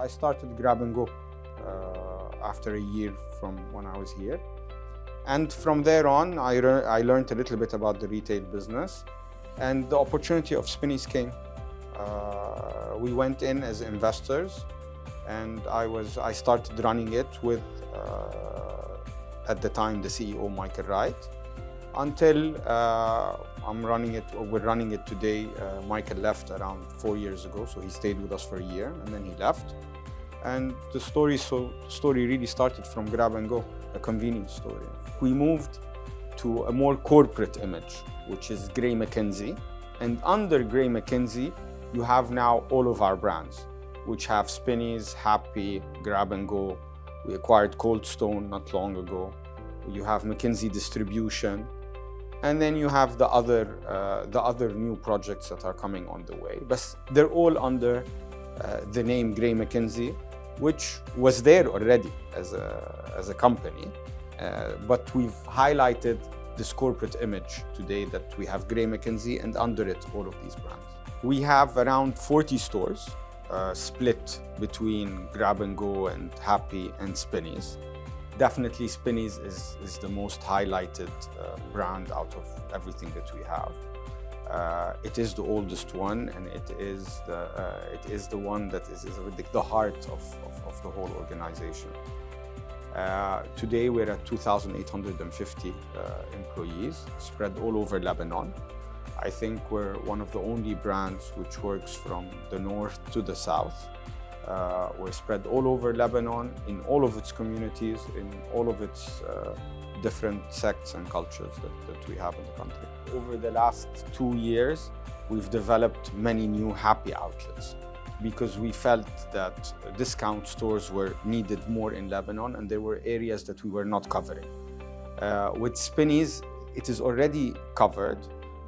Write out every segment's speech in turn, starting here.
I started Grab and Go after a year from when I was here. And from there on, I learned a little bit about the retail business, and the opportunity of Spinneys came. We went in as investors, and I started running it with, at the time, the CEO, Michael Wright, until we're running it today. Michael left around 4 years ago, so he stayed with us for a year, and then he left. And the story really started from Grab and Go, a convenience story. We moved to a more corporate image, which is Gray Mackenzie. And under Gray Mackenzie, you have now all of our brands, which have Spinneys, Happy, Grab and Go. We acquired Cold Stone not long ago. You have Mackenzie Distribution. And then you have the other new projects that are coming on the way. But they're all under the name Gray Mackenzie, which was there already as a company. But we've highlighted this corporate image today that we have Gray Mackenzie, and under it, all of these brands. We have around 40 stores split between Grab and Go and Happy and Spinneys. Definitely Spinneys is the most highlighted brand out of everything that we have. It is the oldest one, and it is the one that is the heart of the whole organization. Today we're at 2,850 employees spread all over Lebanon. I think we're one of the only brands which works from the north to the south. We're spread all over Lebanon, in all of its communities, in all of its different sects and cultures that we have in the country. Over the last 2 years, we've developed many new Happy outlets because we felt that discount stores were needed more in Lebanon, and there were areas that we were not covering. With Spinneys, it is already covered.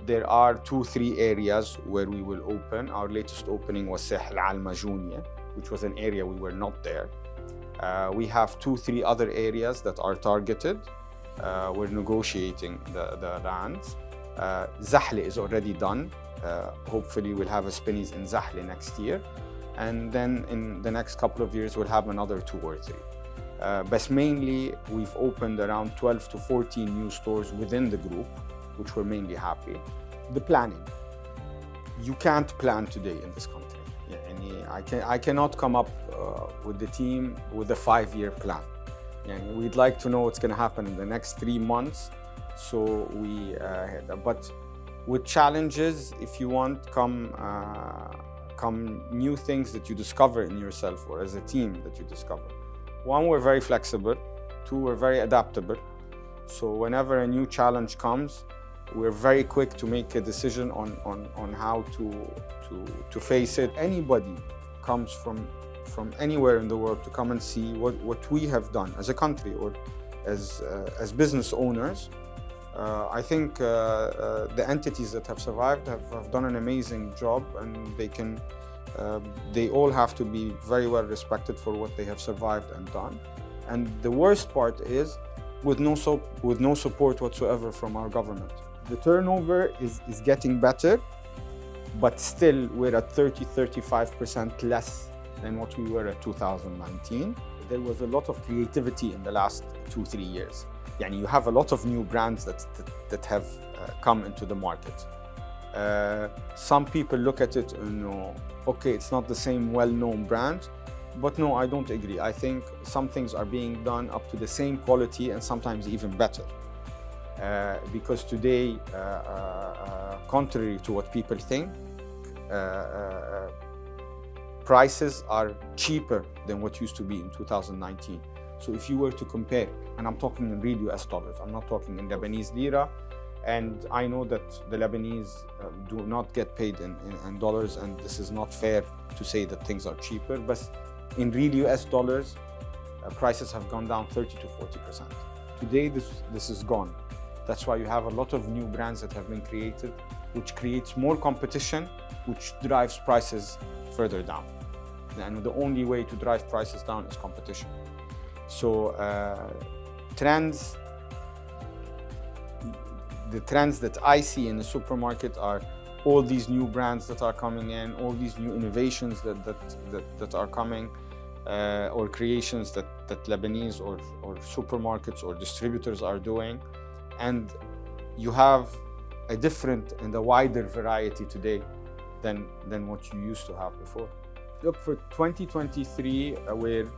There are 2-3 areas where we will open. Our latest opening was Sahl Al Majounia, which was an area we were not there. We have 2-3 other areas that are targeted. We're negotiating the lands. Zahle is already done. Hopefully we'll have a Spinneys in Zahle next year. And then in the next couple of years, we'll have another 2 or 3. But mainly, we've opened around 12 to 14 new stores within the group, which we're mainly happy. The planning. You can't plan today in this country. I cannot come up with the team with a 5-year plan. We'd like to know what's going to happen in the next 3 months. So but with challenges, if you want, come new things that you discover in yourself or as a team that you discover. 1, we're very flexible. 2, we're very adaptable. So whenever a new challenge comes, we're very quick to make a decision on how to face it. Anybody comes from anywhere in the world to come and see what we have done as a country or as business owners. I think the entities that have survived have done an amazing job, and they all have to be very well respected for what they have survived and done. And the worst part is with no support whatsoever from our government. The turnover is getting better, but still we're at 30-35% less than what we were at 2019. There was a lot of creativity in the last 2-3 years. You have a lot of new brands that have come into the market. Some people look at it and know, okay, it's not the same well-known brand, but no, I don't agree. I think some things are being done up to the same quality and sometimes even better. Because today, contrary to what people think, prices are cheaper than what used to be in 2019. So if you were to compare, and I'm talking in real US dollars, I'm not talking in Lebanese lira, and I know that the Lebanese do not get paid in dollars, and this is not fair to say that things are cheaper, but in real US dollars, prices have gone down 30 to 40%. Today, this is gone. That's why you have a lot of new brands that have been created, which creates more competition, which drives prices further down. And the only way to drive prices down is competition. So the trends that I see in the supermarket are all these new brands that are coming in, all these new innovations that are coming. or creations that Lebanese or supermarkets or distributors are doing. And you have a different and a wider variety today than what you used to have before. Look, for 2023, we're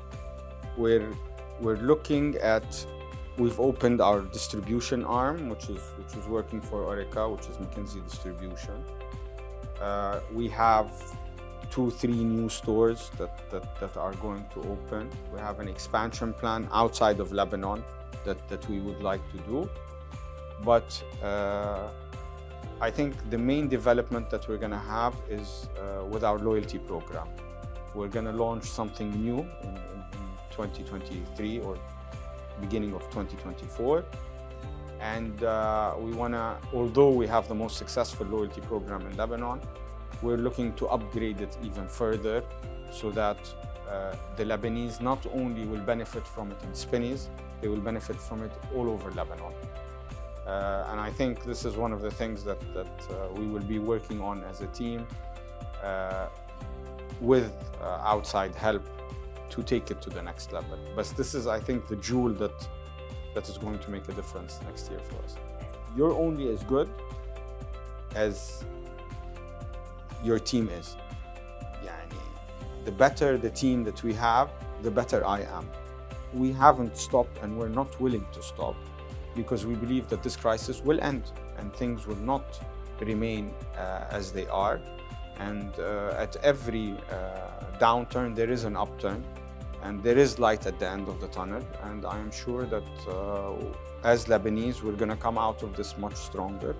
looking at, we've opened our distribution arm, which is working for Orica, which is Mackenzie Distribution. We have 2-3 new stores that are going to open. We have an expansion plan outside of Lebanon that we would like to do. But I think the main development that we're going to have is with our loyalty program. We're going to launch something new in 2023 or beginning of 2024. And we want to, although we have the most successful loyalty program in Lebanon, we're looking to upgrade it even further so that the Lebanese not only will benefit from it in Spinneys, they will benefit from it all over Lebanon. And I think this is one of the things that we will be working on as a team with outside help to take it to the next level. But this is, I think, the jewel that is going to make a difference next year for us. You're only as good as your team is. The better the team that we have, the better I am. We haven't stopped and we're not willing to stop, because we believe that this crisis will end and things will not remain as they are. And at every downturn, there is an upturn and there is light at the end of the tunnel. And I am sure that as Lebanese, we're going to come out of this much stronger.